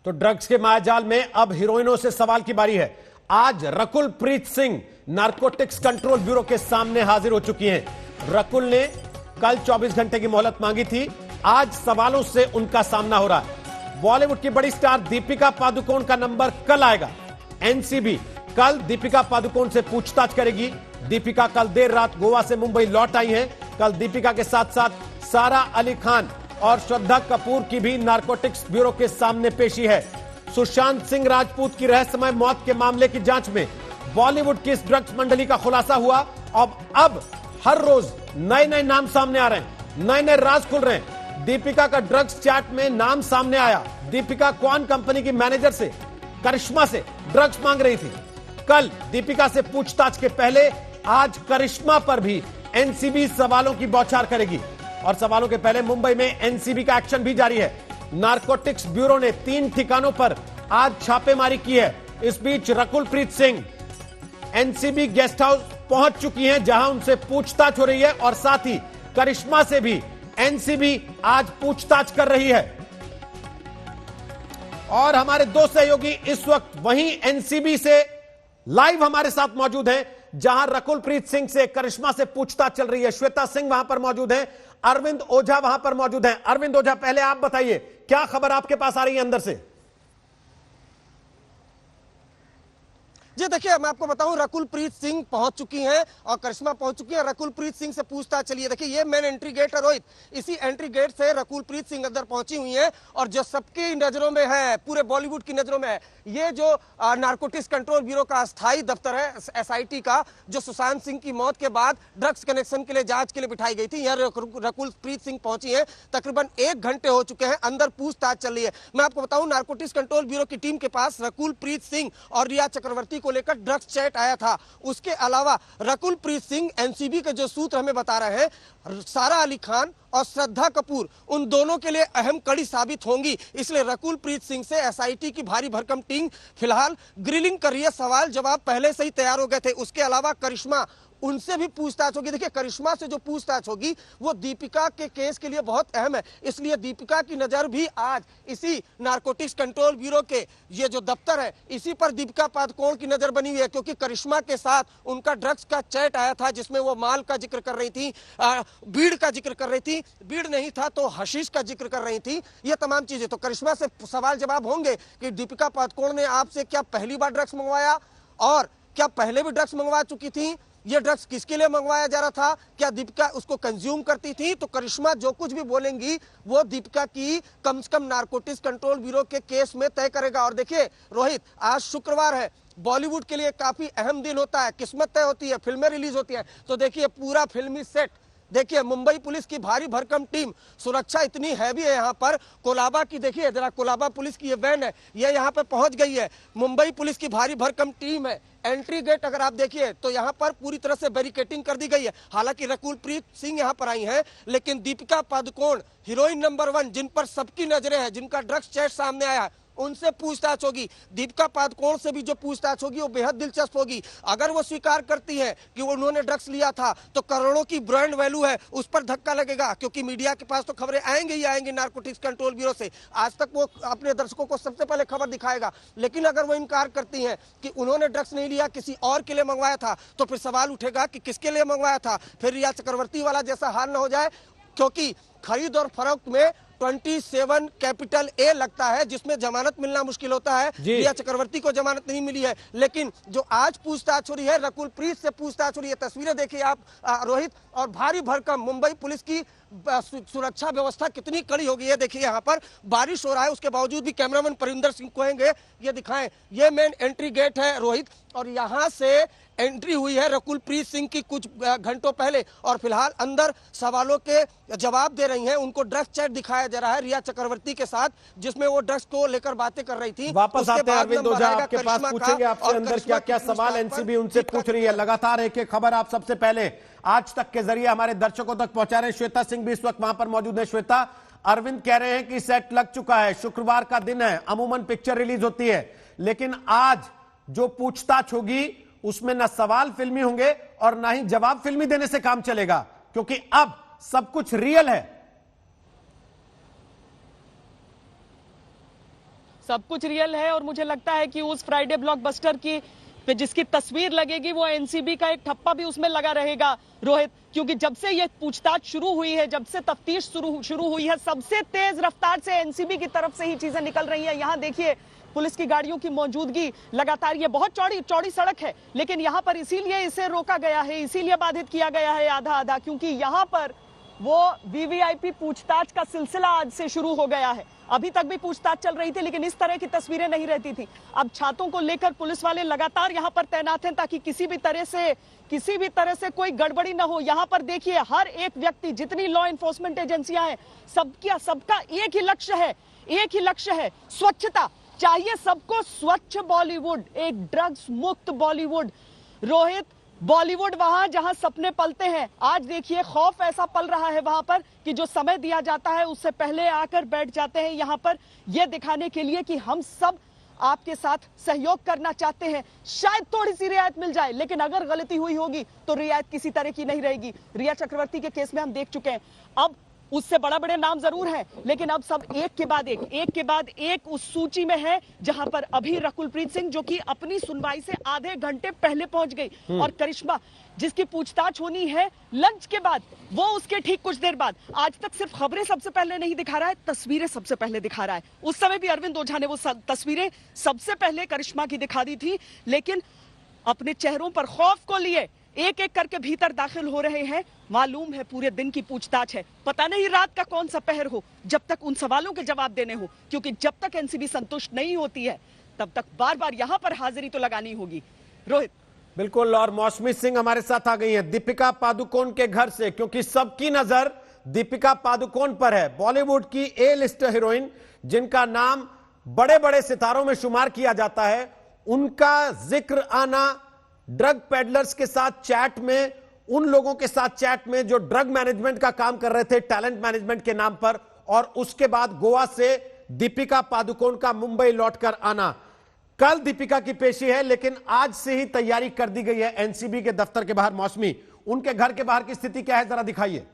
तो ड्रग्स के मायाजाल में अब हीरोइनों से सवाल की बारी है। आज Rakul Preet Singh narcotics control bureau के सामने हाजिर हो चुकी हैं। रकुल ने कल 24 घंटे की मोहलत मांगी थी, आज सवालों से उनका सामना हो रहा है। बॉलीवुड की बड़ी स्टार दीपिका पादुकोण का नंबर कल आएगा। एनसीबी कल दीपिका पादुकोण से पूछताछ करेगी। दीपिका कल देर रात गोवा से मुंबई लौट आई हैं। कल दीपिका के साथ साथ सारा अली खान और श्रद्धा कपूर की भी नारकोटिक्स ब्यूरो के सामने पेशी है। सुशांत सिंह राजपूत की रहस्यमय मौत के मामले की जांच में बॉलीवुड की इस ड्रग्स मंडली का खुलासा हुआ। अब हर रोज नए नए नाम सामने आ रहे हैं, नए नए राज खुल रहे हैं। दीपिका का ड्रग्स चैट में नाम सामने आया। दीपिका क्वान कंपनी की मैनेजर से, करिश्मा से ड्रग्स मांग रही थी। कल दीपिका से पूछताछ के पहले आज करिश्मा पर भी एनसीबी सवालों की बौछार करेगी। और सवालों के पहले मुंबई में एनसीबी का एक्शन भी जारी है। नारकोटिक्स ब्यूरो ने 3 ठिकानों पर आज छापेमारी की है। इस बीच Rakul Preet Singh NCB guest house पहुंच चुकी हैं, जहां उनसे पूछताछ हो रही है और साथ ही करिश्मा से भी एनसीबी आज पूछताछ कर रही है। और हमारे दो सहयोगी इस वक्त वहीं एनसीबी से लाइव हमारे साथ मौजूद हैं, जहां रकुल प्रीत सिंह से, करिश्मा से पूछताछ चल रही है। श्वेता सिंह वहां पर मौजूद हैं, अरविंद ओझा वहां पर मौजूद हैं। अरविंद ओझा, पहले आप बताइए क्या खबर आपके पास आ रही है अंदर से? जी देखिए, मैं आपको बताऊं, रकुल प्रीत सिंह पहुंच चुकी हैं और करिश्मा पहुंच चुकी है। रकुल प्रीत सिंह से पूछताछ चलिए। देखिए, ये मेन एंट्री गेट है रोहित, इसी एंट्री गेट से रकुल प्रीत सिंह अंदर पहुंची हुई हैं। और जो सबकी नजरों में है, पूरे बॉलीवुड की नजरों में है, ये जो नारकोटिक्स कंट्रोल ब्यूरो का अस्थायी दफ्तर है एसआईटी का, जो सुशांत सिंह की मौत के बाद ड्रग्स कनेक्शन के लिए जांच के लिए बिठाई गई थी, यहाँ रकुल प्रीत सिंह पहुंची है। तकरीबन 1 घंटे हो चुके हैं, अंदर पूछताछ चल रही है। मैं आपको बताऊं, नारकोटिक्स कंट्रोल ब्यूरो की टीम के पास रकुल प्रीत सिंह और रिया चक्रवर्ती को लेकर ड्रग्स चैट आया था। उसके अलावा रकुल प्रीत सिंह, एनसीबी के जो सूत्र हमें बता रहे हैं, सारा अली खान और श्रद्धा कपूर उन दोनों के लिए अहम कड़ी साबित होंगी। इसलिए रकुल प्रीत सिंह से एसआईटी की भारी भरकम टीम फिलहाल ग्रिलिंग कर रही है। सवाल जवाब पहले से ही तैयार हो गए थे। उसके अलावा करिश्मा, उनसे भी पूछताछ होगी। देखिए, करिश्मा से जो पूछताछ होगी वो दीपिका के केस के लिए बहुत अहम है, इसलिए दीपिका की नजर भी आज इसी नारकोटिक्स कंट्रोल ब्यूरो के ये जो दफ्तर है, इसी पर दीपिका पादुकोण की नजर बनी हुई है। क्योंकि करिश्मा के साथ उनका ड्रग्स का चैट आया था, जिसमें वो माल का जिक्र कर रही थी, बीड़ का जिक्र कर रही थी, बीड़ नहीं था तो हशीश का जिक्र कर रही थी, ये तमाम चीजें। तो करिश्मा से सवाल जवाब होंगे कि दीपिका पादुकोण ने आपसे क्या पहली बार ड्रग्स मंगवाया, और क्या पहले भी ड्रग्स मंगवा चुकी थी, ये ड्रग्स किसके लिए मंगवाया जा रहा था, क्या दीपिका उसको कंज्यूम करती थी। तो करिश्मा जो कुछ भी बोलेंगी वो दीपिका की कम से कम नारकोटिक्स कंट्रोल ब्यूरो के केस में तय करेगा। और देखिए रोहित, आज शुक्रवार है, बॉलीवुड के लिए काफी अहम दिन होता है, किस्मत तय होती है, फिल्में रिलीज होती है। तो देखिए, पूरा फिल्मी सेट, देखिए मुंबई पुलिस की भारी भरकम टीम, सुरक्षा इतनी हैवी है यहाँ पर। कोलाबा की देखिए जरा, कोलाबा पुलिस की ये वैन है, ये यहाँ पे पहुंच गई है। मुंबई पुलिस की भारी भरकम टीम है। एंट्री गेट अगर आप देखिए तो यहाँ पर पूरी तरह से बैरिकेटिंग कर दी गई है। हालांकि रकुल प्रीत सिंह यहाँ पर आई हैं, लेकिन दीपिका पादुकोण, हीरोइन नंबर 1, जिन पर सबकी नजरें हैं, जिनका ड्रग्स चैट सामने आया, उनसे पूछताछ होगी। दीपिका पादुकोण से भी जो पूछताछ होगी वो बेहद दिलचस्प होगी। अगर वो स्वीकार करती है कि उन्होंने ड्रग्स लिया था तो करोड़ों की ब्रांड वैल्यू है, उस पर धक्का लगेगा। क्योंकि मीडिया के पास तो खबरें आएंगे ही आएंगी नारकोटिक्स कंट्रोल ब्यूरो से, आज तक वो अपने दर्शकों को सबसे पहले खबर दिखाएगा। लेकिन अगर वो इनकार करती हैं कि उन्होंने ड्रग्स नहीं लिया, किसी और के लिए मंगवाया था, तो फिर सवाल उठेगा कि किसके लिए मंगवाया था। फिर रिया चक्रवर्ती वाला जैसा हाल न हो जाए, क्योंकि खरीद और फरोख्त में 27 कैपिटल ए लगता है, जिसमें जमानत मिलना मुश्किल होता है। रिया चक्रवर्ती को जमानत नहीं मिली है। लेकिन जो आज पूछताछ हो रही है, रकुल प्रीत से पूछताछ हो रही है। तस्वीरें देखिए आप रोहित, और भारी भरकम मुंबई पुलिस की सुरक्षा व्यवस्था कितनी कड़ी हो गई है। देखिए यहाँ पर बारिश हो रहा है, उसके बावजूद भी कैमरामैन परिंदर सिंह कहेंगे ये दिखाएं, ये मेन एंट्री गेट है रोहित, और यहाँ से एंट्री हुई है रकुल प्रीत सिंह की कुछ घंटों पहले। और फिलहाल अंदर सवालों के जवाब दे रही हैं। उनको ड्रग्स चैट दिखाया जा रहा है रिया चक्रवर्ती के साथ, जिसमें वो ड्रग्स को लेकर बातें कर रही थी। वापस आते हैं अरविंद ओझा, आपके पास पूछेंगे आपसे अंदर क्या क्या सवाल एनसीबी उनसे पूछ रही है। लगातार एक एक खबर आप सबसे पहले आज तक के जरिए हमारे दर्शकों तक पहुंचा रहे हैं। श्वेता सिंह भी इस वक्त वहां पर मौजूद है। श्वेता, अरविंद कह रहे हैं कि सेट लग चुका है, शुक्रवार का दिन है, अमूमन पिक्चर रिलीज होती है, लेकिन आज जो पूछताछ होगी उसमें ना सवाल फिल्मी होंगे और ना ही जवाब फिल्मी देने से काम चलेगा, क्योंकि अब सब कुछ रियल है। सब कुछ रियल है और मुझे लगता है कि उस फ्राइडे ब्लॉकबस्टर की पे जिसकी तस्वीर लगेगी वो एनसीबी का एक ठप्पा भी उसमें लगा रहेगा रोहित, क्योंकि जब से ये पूछताछ शुरू हुई है, जब से तफ्तीश शुरू हुई है, सबसे तेज रफ्तार से एनसीबी की तरफ से ही चीजें निकल रही है। यहाँ देखिए पुलिस की गाड़ियों की मौजूदगी लगातार, ये बहुत चौड़ी सड़क है, लेकिन यहाँ पर इसीलिए इसे रोका गया है, इसीलिए बाधित किया गया है आधा क्योंकि यहाँ पर वो वीवीआईपी पूछताछ का सिलसिला आज से शुरू हो गया है। अभी तक भी पूछताछ चल रही थी, लेकिन इस तरह की तस्वीरें नहीं रहती थी। अब छातों को लेकर पुलिस वाले लगातार यहाँ पर तैनात हैं ताकि किसी भी तरह से कोई गड़बड़ी ना हो। यहाँ पर देखिए हर एक व्यक्ति, जितनी लॉ एनफोर्समेंट एजेंसियां हैं, सबका एक ही लक्ष्य है, स्वच्छता। चाहिए सबको स्वच्छ बॉलीवुड, एक ड्रग्स मुक्त बॉलीवुड। रोहित, बॉलीवुड वहां जहां सपने पलते हैं, आज देखिए खौफ ऐसा पल रहा है वहां पर कि जो समय दिया जाता है उससे पहले आकर बैठ जाते हैं यहाँ पर, यह दिखाने के लिए कि हम सब आपके साथ सहयोग करना चाहते हैं। शायद थोड़ी सी रियायत मिल जाए, लेकिन अगर गलती हुई होगी तो रियायत किसी तरह की नहीं रहेगी। रिया चक्रवर्ती के केस में हम देख चुके हैं, अब उससे बड़े नाम जरूर हैं, लेकिन अब सब एक के बाद एक उस सूची में है जहां पर अभी रकुलप्रीत सिंह, जो कि अपनी सुनवाई से आधे घंटे पहले पहुंच गई, और करिश्मा जिसकी पूछताछ होनी है लंच के बाद, वो उसके ठीक कुछ देर बाद। आज तक सिर्फ खबरें सबसे पहले नहीं दिखा रहा है, तस्वीरें सबसे पहले दिखा रहा है। उस समय भी अरविंद ओझा ने वो तस्वीरें सबसे पहले करिश्मा की दिखा दी थी, लेकिन अपने चेहरों पर खौफ को लिए एक करके भीतर दाखिल हो रहे हैं। मालूम है पूरे दिन की पूछताछ है, पता नहीं रात का कौन सा पहर हो जब तक उन सवालों के जवाब देने हो, क्योंकि जब तक एनसीबी संतुष्ट नहीं होती है तब तक बार यहाँ पर हाजिरी तो लगानी होगी। रोहित, बिल्कुल, और मौसमी सिंह हमारे साथ आ गई हैं दीपिका पादुकोण के घर से, क्योंकि सबकी नजर दीपिका पादुकोण पर है। बॉलीवुड की ए लिस्ट हीरोइन जिनका नाम बड़े सितारों में शुमार किया जाता है, उनका जिक्र आना ड्रग पेडलर्स के साथ चैट में, उन लोगों के साथ चैट में जो ड्रग मैनेजमेंट का काम कर रहे थे टैलेंट मैनेजमेंट के नाम पर, और उसके बाद गोवा से दीपिका पादुकोण का मुंबई लौटकर आना। कल दीपिका की पेशी है, लेकिन आज से ही तैयारी कर दी गई है एनसीबी के दफ्तर के बाहर। मौसमी, उनके घर के बाहर की स्थिति क्या है, जरा दिखाइए।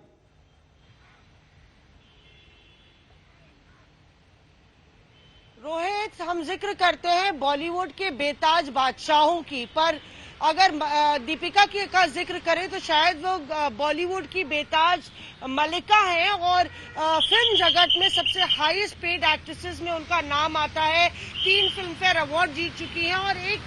रोहित, हम जिक्र करते हैं बॉलीवुड के बेताज बादशाहों की, पर अगर दीपिका का जिक्र करें तो शायद वो बॉलीवुड की बेताज मलिका है, और फिल्म जगत में सबसे हाईएस्ट पेड एक्ट्रेसेस में उनका नाम आता है। 3 फिल्म फेयर अवार्ड जीत चुकी हैं और एक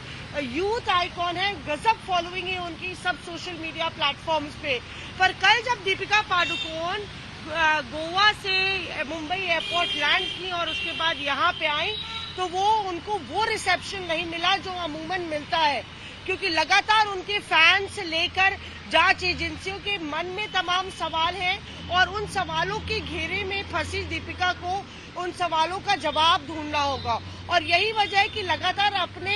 यूथ आइकॉन है। गजब फॉलोइंग है उनकी सब सोशल मीडिया प्लेटफॉर्म्स पे। पर कल जब दीपिका पादुकोण गोवा से मुंबई एयरपोर्ट लैंड की और उसके बाद यहाँ पे आई, तो उनको वो रिसेप्शन नहीं मिला जो अमूमन मिलता है, क्योंकि लगातार उनके फैंस से लेकर जांच एजेंसियों के मन में तमाम सवाल हैं, और उन सवालों के घेरे में फंसी दीपिका को उन सवालों का जवाब ढूंढना होगा। और यही वजह है कि लगातार अपने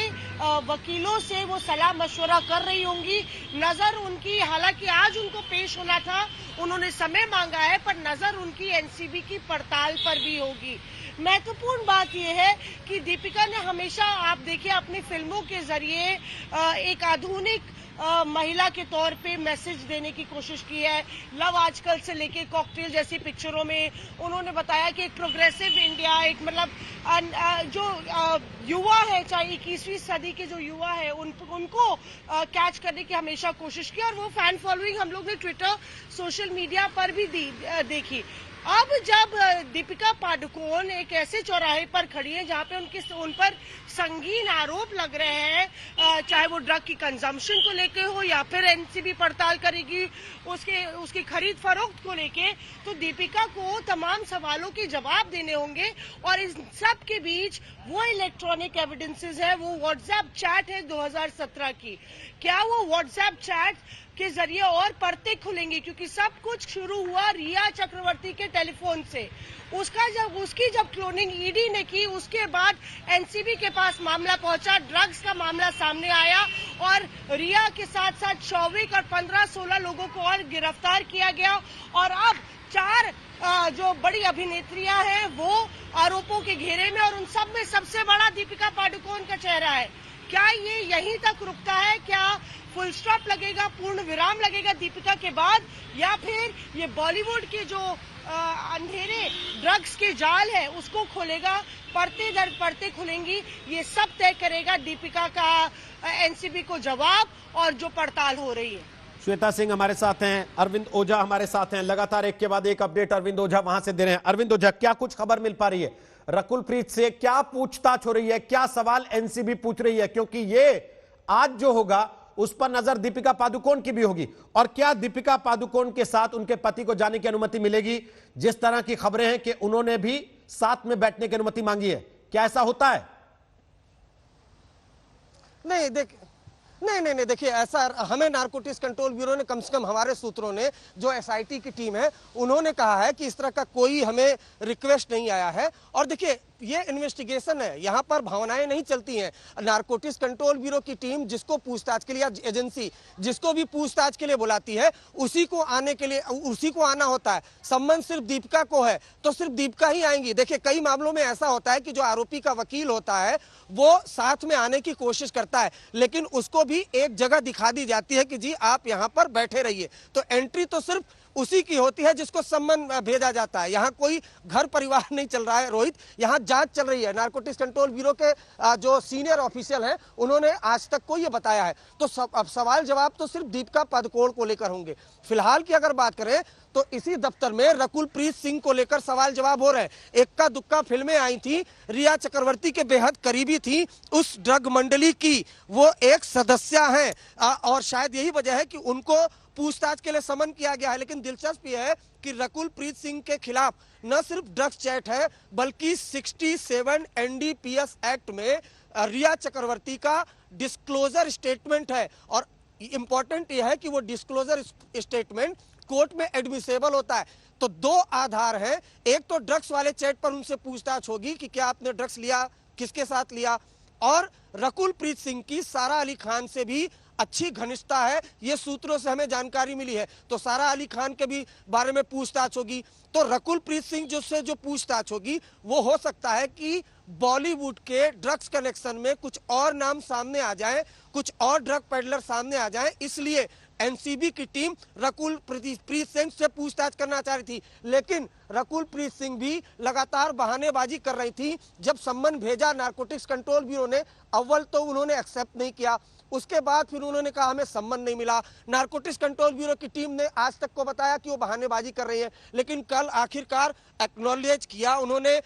वकीलों से वो सलाह मशवरा कर रही होंगी। नजर उनकी, हालांकि आज उनको पेश होना था, उन्होंने समय मांगा है, पर नजर उनकी एनसीबी की पड़ताल पर भी होगी। महत्वपूर्ण बात यह है कि दीपिका ने हमेशा, आप देखिए, अपनी फिल्मों के जरिए एक आधुनिक महिला के तौर पे मैसेज देने की कोशिश की है। लव आजकल से लेके कॉकटेल जैसी पिक्चरों में उन्होंने बताया कि एक प्रोग्रेसिव इंडिया, एक मतलब जो युवा है, चाहे 21वीं सदी के जो युवा है, उनको कैच करने की हमेशा कोशिश की, और वो फैन फॉलोइंग हम लोग ने ट्विटर, सोशल मीडिया पर भी देखी। अब जब दीपिका पादुकोण एक ऐसे चौराहे पर खड़ी है जहां पे उन पर संगीन आरोप लग रहे हैं, चाहे वो ड्रग की कंजम्पशन को लेके हो या फिर एनसीबी पड़ताल करेगी उसकी खरीद फरोख्त को लेके, तो दीपिका को तमाम सवालों के जवाब देने होंगे। और इस सब के बीच वो इलेक्ट्रॉनिक एविडेंसेस है, वो व्हाट्सएप चैट है 2017 की। क्या वो व्हाट्सएप चैट के जरिए और परतें खुलेंगी, क्योंकि सब कुछ शुरू हुआ रिया चक्रवर्ती के टेलीफोन से। उसकी जब क्लोनिंग ईडी ने की, उसके बाद एनसीबी के पास मामला पहुंचा, ड्रग्स का मामला सामने आया, और रिया के साथ साथ शौविक और 15-16 लोगों को और गिरफ्तार किया गया। और अब 4 जो बड़ी अभिनेत्रियां हैं वो आरोपों के घेरे में, और उन सब में सबसे बड़ा दीपिका पादुकोण का चेहरा है। क्या ये यहीं तक रुकता है? क्या फुल स्टॉप लगेगा, पूर्ण विराम लगेगा दीपिका के बाद, या फिर ये बॉलीवुड के जो अंधेरे ड्रग्स के जाल है उसको खोलेगा? परते दर परते खुलेंगी, ये सब तय करेगा दीपिका का एनसीबी को जवाब और जो पड़ताल हो रही है। श्वेता सिंह हमारे साथ हैं, अरविंद ओझा हमारे साथ हैं, लगातार एक के बाद एक अपडेट अरविंद ओझा वहां से दे रहे हैं। अरविंद ओझा, क्या कुछ खबर मिल पा रही है? रकुलप्रीत से क्या पूछताछ हो रही है, क्या सवाल एनसीबी पूछ रही है? क्योंकि ये आज जो होगा उस पर नजर दीपिका पादुकोण की भी होगी, और क्या दीपिका पादुकोण के साथ उनके पति को जाने की अनुमति मिलेगी? जिस तरह की खबरें हैं कि उन्होंने भी साथ में बैठने की अनुमति मांगी है, क्या ऐसा होता है? नहीं, देखिए ऐसा हमें नारकोटिक्स कंट्रोल ब्यूरो ने, कम से कम हमारे सूत्रों ने, जो एसआईटी की टीम है, उन्होंने कहा है कि इस तरह का कोई हमें रिक्वेस्ट नहीं आया है। और देखिए ये इन्वेस्टिगेशन है, यहाँ पर भावनाएं नहीं चलती हैं। नारकोटिक्स कंट्रोल ब्यूरो की टीम जिसको पूछताछ के लिए, एजेंसी जिसको भी पूछताछ के लिए बुलाती है, उसी को आना होता है। संबंध सिर्फ दीपिका को है तो सिर्फ दीपिका ही आएंगी। देखिए कई मामलों में ऐसा होता है कि जो आरोपी का वकील होता है वो साथ में आने की कोशिश करता है, लेकिन उसको भी एक जगह दिखा दी जाती है कि जी आप यहाँ पर बैठे रहिए। तो एंट्री तो सिर्फ उसी की होती है जिसको सम्मन भेजा जाता है। यहाँ कोई घर परिवार नहीं चल रहा है रोहित, यहाँ जांच चल रही है। नारकोटिक्स कंट्रोल ब्यूरो के जो सीनियर ऑफिशियल हैं उन्होंने आज तक को ये बताया है। तो अब सवाल जवाब तो सिर्फ दीपिका पादुकोण को लेकर होंगे। फिलहाल की अगर बात करें तो इसी दफ्तर में रकुलप्रीत सिंह को लेकर सवाल जवाब हो रहे हैं। इक्का दुक्का फिल्में आई थी, रिया चक्रवर्ती के बेहद करीबी थी, उस ड्रग मंडली की वो एक सदस्य हैं, और शायद यही वजह है कि उनको पूछताछ के लिए समन किया गया है। लेकिन दिलचस्प यह है कि रकुलप्रीत सिंह के खिलाफ न सिर्फ ड्रग्स चैट है, बल्कि 67 एनडीपीएस एक्ट में रिया चक्रवर्ती का डिस्क्लोजर स्टेटमेंट है। और इंपॉर्टेंट यह है कि वो डिस्क्लोजर स्टेटमेंट कोर्ट में एडमिसेबल होता है। तो दो आधार हैं, एक तो ड्रग्स वाले चैट पर उनसे पूछताछ होगी कि क्या आपने ड्रग्स लिया, किसके साथ लिया, और रकुलप्रीत सिंह की सारा अली खान से भी अच्छी घनिष्ठता है, ये सूत्रों से हमें जानकारी मिली है। तो सारा अली खान के भी बारे में पूछताछ होगी। तो रकुलप्रीत सिंह जो पूछताछ होगी वो हो सकता है कि बॉलीवुड के ड्रग्स कनेक्शन में कुछ और नाम सामने आ जाए, कुछ और ड्रग पेडलर सामने आ जाए, इसलिए एनसीबी की टीम रकुलप्रीत सिंह से पूछताछ करना चाह रही थी। लेकिन रकुलप्रीत सिंह भी लगातार बहानेबाजी कर रही थी। जब सम्मन भेजा नारकोटिक्स कंट्रोल ब्यूरो ने, अव्वल तो उन्होंने एक्सेप्ट नहीं किया, उसके बाद फिर उन्होंने कहा हमें सम्मन नहीं मिला। नारकोटिक्स कंट्रोल ब्यूरो की टीम ने आज तक को बताया कि वो बहानेबाजी कर रही है, लेकिन कल आखिरकार एक्नॉलेज किया उन्होंने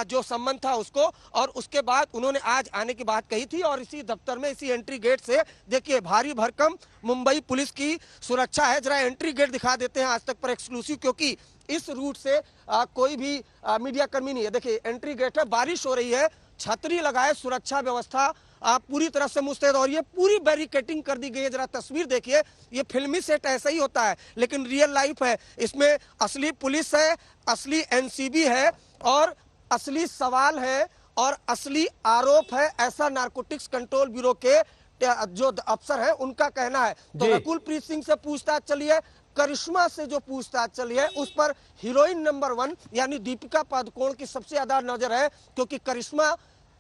जो सम्मन था उसको, और उसके बाद उन्होंने आज आने की बात कही थी। और इसी दफ्तर में, इसी एंट्री गेट से देखिए भारी भरकम मुंबई पुलिस की सुरक्षा है। जरा एंट्री गेट दिखा देते हैं आज तक पर एक्सक्लूसिव, क्योंकि इस रूट से कोई भी मीडिया कर्मी नहीं है। देखिए एंट्री गेट है, बारिश हो रही है, छतरी लगाए, सुरक्षा व्यवस्था पूरी तरह से मुस्तैद, और ये पूरी बैरिकेटिंग कर दी गई है। जरा तस्वीर देखिए, ये फिल्मी सेट ऐसा ही होता है लेकिन रियल लाइफ है। इसमें असली पुलिस है, असली एनसीबी है, और असली सवाल है और असली आरोप है, ऐसा नारकोटिक्स कंट्रोल ब्यूरो के जो अफसर है उनका कहना है। तो रकुलप्रीत सिंह से पूछताछ चली है, करिश्मा से जो पूछताछ चली है उस पर हीरोइन नंबर 1 यानी दीपिका पादुकोण की सबसे ज्यादा नजर है, क्योंकि करिश्मा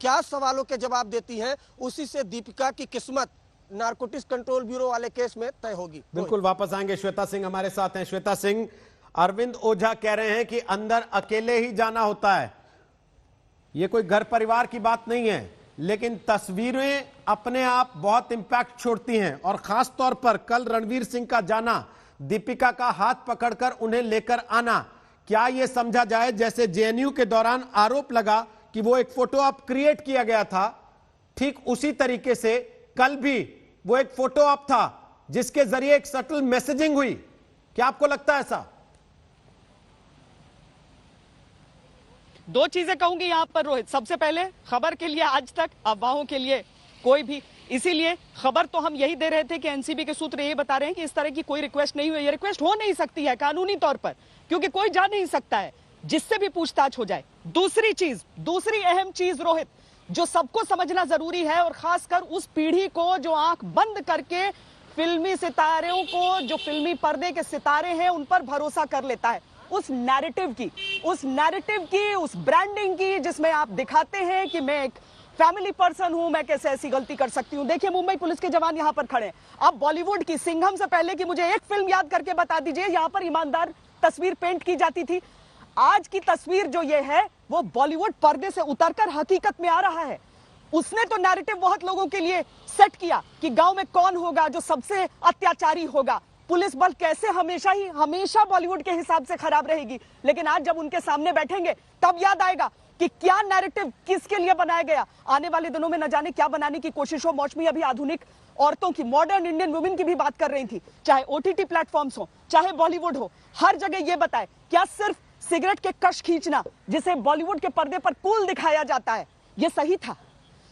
क्या सवालों के जवाब देती हैं, उसी से दीपिका की किस्मत नारकोटिक्स कंट्रोल ब्यूरो वाले केस में तय होगी। बिल्कुल वापस आएंगे, श्वेता सिंह हमारे साथ हैं। श्वेता सिंह, अरविंद ओझा कह रहे हैं कि अंदर अकेले ही जाना होता है, ये कोई घर परिवार की बात नहीं है, लेकिन तस्वीरें अपने आप बहुत इंपैक्ट छोड़ती हैं। और खास तौर पर कल रणवीर सिंह का जाना, दीपिका का हाथ पकड़कर उन्हें लेकर आना, क्या यह समझा जाए जैसे जेएनयू के दौरान आरोप लगा कि वो एक फोटो ऑप क्रिएट किया गया था, ठीक उसी तरीके से कल भी वो एक फोटो ऑप था जिसके जरिए एक सटल मैसेजिंग हुई? क्या आपको लगता है ऐसा? दो चीजें कहूंगी यहां पर रोहित। सबसे पहले, खबर के लिए आज तक अफवाहों के लिए कोई भी, इसीलिए खबर तो हम यही दे रहे थे कि एनसीबी के सूत्र यही बता रहे हैं कि इस तरह की कोई रिक्वेस्ट नहीं हुई। ये रिक्वेस्ट हो नहीं सकती है कानूनी तौर पर, क्योंकि कोई जा नहीं सकता है जिससे भी पूछताछ हो जाए। दूसरी अहम चीज रोहित, जो सबको समझना जरूरी है, और खासकर उस पीढ़ी को जो आंख बंद करके फिल्मी सितारों को, जो फिल्मी पर्दे के सितारे हैं, उन पर भरोसा कर लेता है, उस नैरेटिव की, उस ब्रांडिंग की, जिसमें आप दिखाते हैं कि मैं एक फैमिली पर्सन हूं, मैं कैसे ऐसी गलती कर सकती हूं। देखिए मुंबई पुलिस के जवान यहां पर खड़े हैं। अब बॉलीवुड की सिंघम से पहले कि मुझे एक फिल्म याद करके बता दीजिए, यहां पर ईमानदार तस्वीर पेंट की जाती थी। आज की तस्वीर जो ये है वो बॉलीवुड पर्दे से उतरकर हकीकत में आ रहा है। उसने तो नैरेटिव बहुत लोगों के लिए सेट किया कि गांव में कौन होगा जो सबसे अत्याचारी होगा, पुलिस बल कैसे हमेशा बॉलीवुड के हिसाब से खराब रहेगी। लेकिन आज जब उनके सामने बैठेंगे तब याद आएगा कि क्या नैरेटिव किसके लिए बनाया गया। आने वाले दिनों में न जाने क्या बनाने की कोशिश हो। मौसमी अभी आधुनिक औरतों की, मॉडर्न इंडियन वुमेन की भी बात कर रही थी, चाहे ओटीटी प्लेटफॉर्म्स हो, चाहे बॉलीवुड हो, हर जगह ये बताए क्या सिर्फ सिगरेट के कश खींचना जिसे बॉलीवुड के पर्दे पर कूल दिखाया जाता है यह सही था?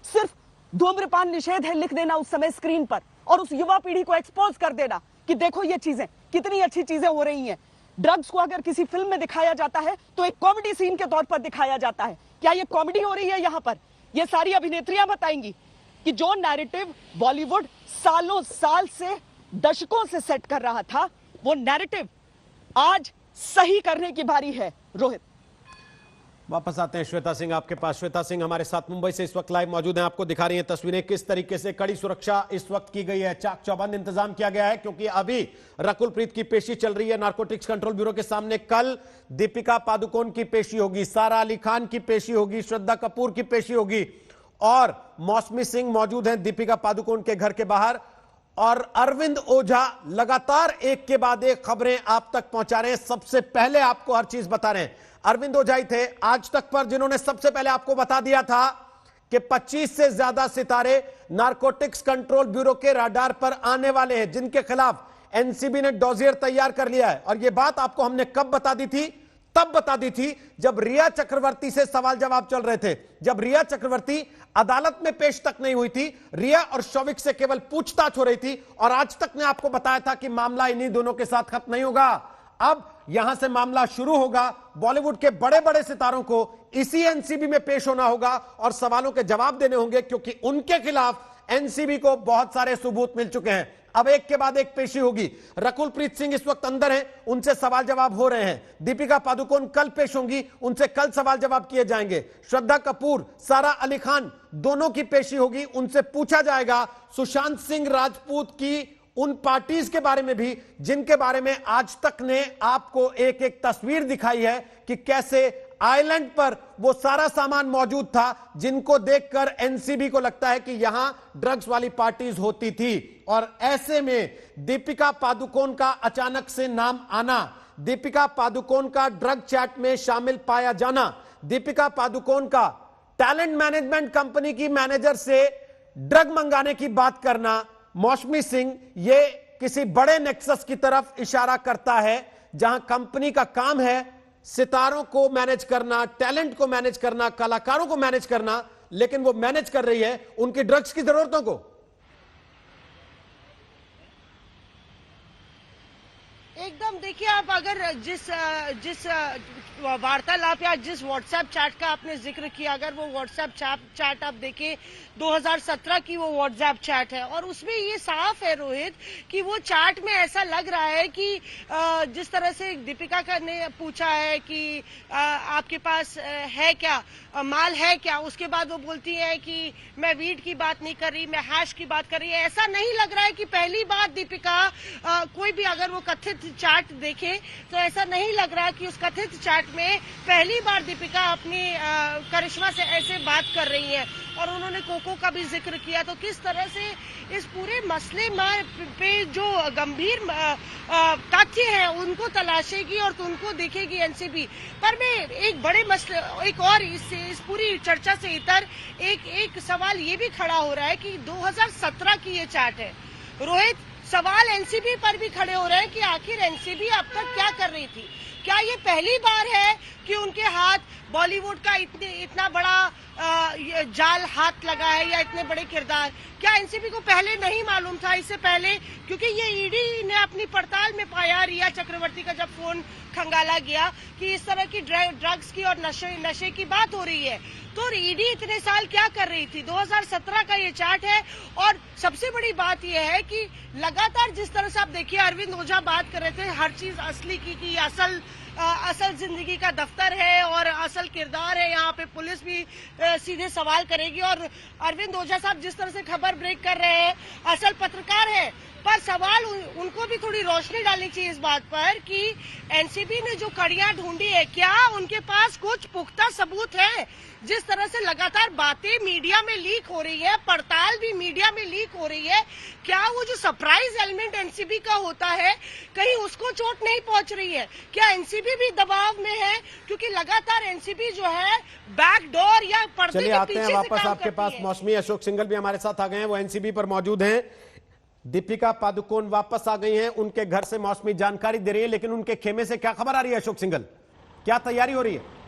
सिर्फ धूम्रपान निषेध है लिख देना उस समय स्क्रीन पर और उस युवा पीढ़ी को एक्सपोज कर देना कि देखो ये चीजें कितनी अच्छी चीजें हो रही हैं। ड्रग्स को अगर किसी फिल्म में दिखाया जाता है तो एक कॉमेडी सीन के तौर पर दिखाया जाता है। क्या ये कॉमेडी हो रही है? यहां पर ये सारी अभिनेत्रियां बताएंगी कि जो नैरेटिव बॉलीवुड सालों साल से, दशकों से सेट कर रहा था, वो नैरेटिव आज सही करने की बारी है। रोहित, वापस आते हैं श्वेता सिंह आपके पास। श्वेता सिंह हमारे साथ मुंबई से इस वक्त लाइव मौजूद हैं, आपको दिखा रही हैं तस्वीरें। किस तरीके से कड़ी सुरक्षा इस वक्त की गई है, चाक चौबंद इंतजाम किया गया है, क्योंकि अभी रकुल प्रीत की पेशी चल रही है नारकोटिक्स कंट्रोल ब्यूरो के सामने। कल दीपिका पादुकोण की पेशी होगी, सारा अली खान की पेशी होगी, श्रद्धा कपूर की पेशी होगी और मौसमी सिंह मौजूद हैं दीपिका पादुकोण के घर के बाहर। और अरविंद ओझा लगातार एक के बाद एक खबरें आप तक पहुंचा रहे हैं। सबसे पहले आपको हर चीज बता रहे हैं, अरविंद ओझा ही थे आज तक पर जिन्होंने सबसे पहले आपको बता दिया था कि 25 से ज्यादा सितारे नारकोटिक्स कंट्रोल ब्यूरो के रडार पर आने वाले हैं, जिनके खिलाफ एनसीबी ने डॉजियर तैयार कर लिया है। और यह बात आपको हमने कब बता दी थी? तब बता दी थी जब रिया चक्रवर्ती से सवाल जवाब चल रहे थे, जब रिया चक्रवर्ती अदालत में पेश तक नहीं हुई थी, रिया और शौविक से केवल पूछताछ हो रही थी। और आज तक ने आपको बताया था कि मामला इन्हीं दोनों के साथ खत्म नहीं होगा, अब यहां से मामला शुरू होगा। बॉलीवुड के बड़े बड़े सितारों को इसी एनसीबी में पेश होना होगा और सवालों के जवाब देने होंगे, क्योंकि उनके खिलाफ एनसीबी को बहुत सारे सबूत मिल चुके हैं। अब एक के बाद एक पेशी होगी। रकुल प्रीत सिंह इस वक्त अंदर हैं, उनसे सवाल जवाब हो रहे हैं। दीपिका पादुकोण कल पेश होंगी, उनसे कल सवाल जवाब किए जाएंगे। श्रद्धा कपूर, सारा अली खान, दोनों की पेशी होगी, उनसे पूछा जाएगा सुशांत सिंह राजपूत की उन पार्टीज के बारे में भी जिनके बारे में आज तक ने आपको एक एक तस्वीर दिखाई है कि कैसे आइलैंड पर वो सारा सामान मौजूद था जिनको देखकर एनसीबी को लगता है कि यहां ड्रग्स वाली पार्टीज होती थी। और ऐसे में दीपिका पादुकोण का अचानक से नाम आना, दीपिका पादुकोण का ड्रग चैट में शामिल पाया जाना, दीपिका पादुकोण का टैलेंट मैनेजमेंट कंपनी की मैनेजर से ड्रग मंगाने की बात करना, मौसमी सिंह, ये किसी बड़े नेक्सस की तरफ इशारा करता है जहां कंपनी का काम है सितारों को मैनेज करना, टैलेंट को मैनेज करना, कलाकारों को मैनेज करना, लेकिन वो मैनेज कर रही है उनकी ड्रग्स की जरूरतों को। एकदम देखिए, आप अगर जिस वार्तालाप या जिस व्हाट्सएप चैट का आपने जिक्र किया, अगर वो व्हाट्सएप चैट आप देखें 2017 की वो व्हाट्सएप चैट है और उसमें ये साफ है रोहित कि वो चैट में ऐसा लग रहा है कि जिस तरह से दीपिका का ने पूछा है कि आपके पास है क्या, माल है क्या, उसके बाद वो बोलती है कि मैं वीड की बात नहीं कर रही, मैं हैश की बात कर रही है। ऐसा नहीं लग रहा है कि पहली बार दीपिका कोई भी अगर वो कथित चैट देखे तो ऐसा नहीं लग रहा कि उस कथित चैट में पहली बार दीपिका अपनी करिश्मा से ऐसे बात कर रही है। और उन्होंने कोको का भी जिक्र किया, तो किस तरह से इस पूरे मसले पे जो गंभीर तथ्य है उनको तलाशेगी और उनको देखेगी एनसीबी। पर मैं एक बड़े मसले, एक और इस पूरी चर्चा से इतर एक सवाल ये भी खड़ा हो रहा है कि 2017 की ये चैट है रोहित, सवाल एनसीबी पर भी खड़े हो रहे हैं कि आखिर एनसीबी अब तक क्या कर रही थी। क्या ये पहली बार है कि उनके हाथ बॉलीवुड का इतना बड़ा जाल हाथ लगा है या इतने बड़े किरदार, क्या एनसीबी को पहले नहीं मालूम था इससे पहले? क्योंकि ये ईडी ने अपनी पड़ताल में पाया, रिया चक्रवर्ती का जब फोन खंगाला गया कि इस तरह की ड्रग्स की और नशे की बात हो रही है, तो ईडी इतने साल क्या कर रही थी? 2017 का ये चार्ट है। और सबसे बड़ी बात यह है कि लगातार जिस तरह से आप देखिए, अरविंद ओझा बात कर रहे थे हर चीज असली की असल असल जिंदगी का दफ्तर है और असल किरदार है। यहाँ पे पुलिस भी सीधे सवाल करेगी और अरविंद ओझा साहब जिस तरह से खबर ब्रेक कर रहे हैं, असल पत्रकार है, पर सवाल उनको भी थोड़ी रोशनी डालनी चाहिए इस बात पर कि एनसीबी ने जो कड़ियां ढूंढी है, क्या उनके पास कुछ पुख्ता सबूत है? जिस तरह से लगातार बातें मीडिया में लीक हो रही है, पड़ताल भी मीडिया में लीक हो रही है, क्या वो जो सरप्राइज एलिमेंट एनसीबी का होता है, कहीं उसको चोट नहीं पहुंच रही है? क्या एनसीबी भी दबाव में है? क्योंकि लगातार एनसीबी जो है बैकडोर या पर्दे चलिए के आते पीछे हैं से वापस काम आपके करती पास। है। मौसमी अशोक सिंघल भी हमारे साथ आ गए हैं, वो एनसीबी पर मौजूद हैं। दीपिका पादुकोण वापस आ गई हैं, उनके घर से मौसमी जानकारी दे रही है, लेकिन उनके खेमे से क्या खबर आ रही है अशोक सिंघल? क्या तैयारी हो रही है?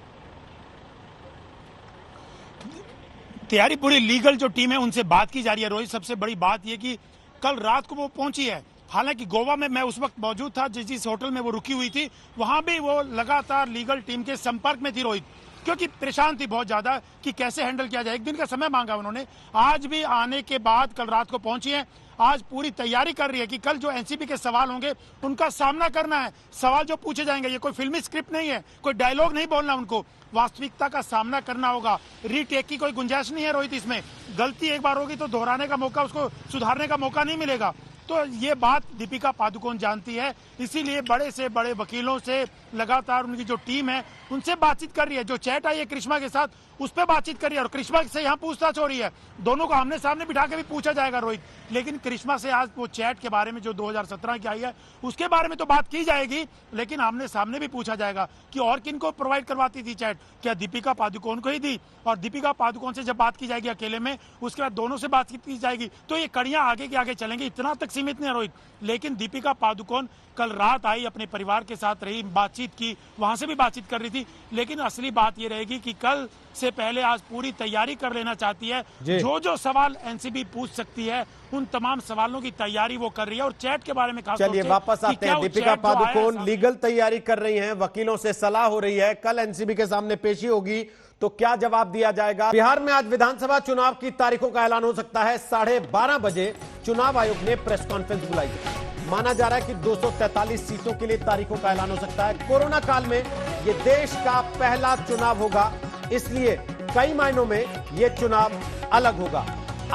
तैयारी पूरी लीगल जो टीम है उनसे बात की जा रही है रोहित। सबसे बड़ी बात यह कि कल रात को वो पहुंची है, हालांकि गोवा में मैं उस वक्त मौजूद था जिस होटल में वो रुकी हुई थी, वहां भी वो लगातार लीगल टीम के संपर्क में थी रोहित, क्योंकि परेशान थी बहुत ज्यादा कि कैसे हैंडल किया जाए। एक दिन का समय मांगा उन्होंने, आज भी आने के बाद कल रात को पहुंची है। आज पूरी तैयारी कर रही है कि कल जो एनसीबी के सवाल होंगे उनका सामना करना है। सवाल जो पूछे जाएंगे ये कोई फिल्मी स्क्रिप्ट नहीं है, कोई डायलॉग नहीं बोलना, उनको वास्तविकता का सामना करना होगा। रीटेक की कोई गुंजाइश नहीं है रोहित इसमें। गलती एक बार होगी तो दोहराने का मौका, उसको सुधारने का मौका नहीं मिलेगा। तो ये बात दीपिका पादुकोण जानती है, इसीलिए बड़े से बड़े वकीलों से लगातार उनकी जो टीम है उनसे बातचीत कर रही है। जो चैट आई है करिश्मा के साथ उस पर बातचीत कर रही है और करिश्मा से यहाँ पूछताछ हो रही है। दोनों को आमने सामने बिठा के भी पूछा जाएगा रोहित, लेकिन करिश्मा से आज वो चैट के बारे में जो 2017 की आई है उसके बारे में तो बात की जाएगी, लेकिन आमने सामने भी पूछा जाएगा कि और किन को प्रोवाइड करवाती थी चैट, क्या दीपिका पादुकोण को ही दी? और दीपिका पादुकोण से जब बात की जाएगी अकेले में, उसके बाद दोनों से बात की जाएगी, तो ये कड़ियां आगे के आगे चलेंगी। इतना तक सीमित नहीं है रोहित, लेकिन दीपिका पादुकोण कल रात आई, अपने परिवार के साथ रही, बातचीत की, वहां से भी बातचीत कर रही थी, लेकिन असली बात ये रहेगी कि कल से पहले आज पूरी तैयारी कर लेना चाहती है। जो सवाल एनसीबी पूछ सकती है उन तमाम सवालों की तैयारी वो कर रही है। और चैट के बारे में खास चलिए वापस आते हैं। दीपिका पादुकोण लीगल तैयारी कर रही हैं, वकीलों से सलाह हो रही है, कल एनसीबी के सामने पेशी होगी तो क्या जवाब दिया जाएगा। बिहार में आज विधानसभा चुनाव की तारीखों का ऐलान हो सकता है। 12:30 बजे चुनाव आयोग ने प्रेस कॉन्फ्रेंस बुलाई है। माना जा रहा है कि 243 सीटों के लिए तारीखों का ऐलान हो सकता है। कोरोना काल में यह देश का पहला चुनाव होगा, इसलिए कई मायनों में यह चुनाव अलग होगा।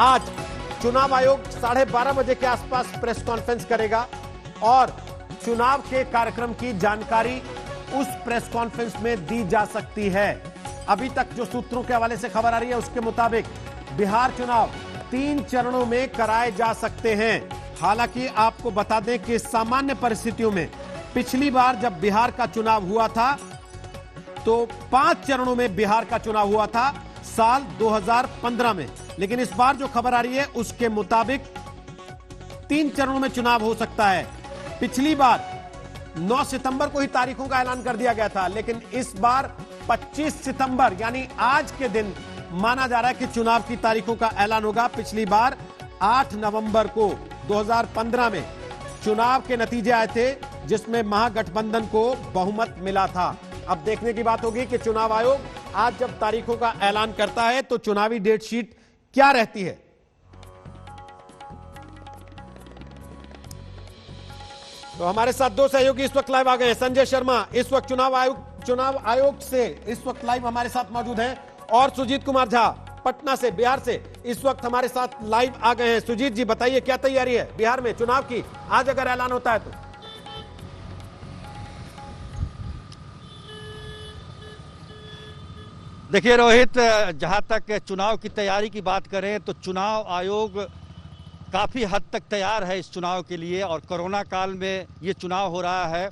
आज चुनाव आयोग 12:30 बजे के आसपास प्रेस कॉन्फ्रेंस करेगा और चुनाव के कार्यक्रम की जानकारी उस प्रेस कॉन्फ्रेंस में दी जा सकती है। अभी तक जो सूत्रों के हवाले से खबर आ रही है उसके मुताबिक बिहार चुनाव 3 चरणों में कराए जा सकते हैं। हालांकि आपको बता दें कि सामान्य परिस्थितियों में पिछली बार जब बिहार का चुनाव हुआ था तो 5 चरणों में बिहार का चुनाव हुआ था साल 2015 में, लेकिन इस बार जो खबर आ रही है उसके मुताबिक 3 चरणों में चुनाव हो सकता है। पिछली बार 9 सितंबर को ही तारीखों का ऐलान कर दिया गया था, लेकिन इस बार 25 सितंबर यानी आज के दिन माना जा रहा है कि चुनाव की तारीखों का ऐलान होगा। पिछली बार 8 नवंबर को 2015 में चुनाव के नतीजे आए थे जिसमें महागठबंधन को बहुमत मिला था। अब देखने की बात होगी कि चुनाव आयोग आज जब तारीखों का ऐलान करता है तो चुनावी डेट शीट क्या रहती है। तो हमारे साथ 2 सहयोगी इस वक्त लाइव आ गए हैं। संजय शर्मा इस वक्त चुनाव आयोग से इस वक्त लाइव हमारे साथ मौजूद हैं और सुजीत कुमार झा पटना से, बिहार से इस वक्त हमारे साथ लाइव आ गए हैं। सुजीत जी बताइए क्या तैयारी है बिहार में चुनाव की, आज अगर ऐलान होता है तो? देखिए रोहित, जहां तक चुनाव की तैयारी की बात करें तो चुनाव आयोग काफ़ी हद तक तैयार है इस चुनाव के लिए। और कोरोना काल में ये चुनाव हो रहा है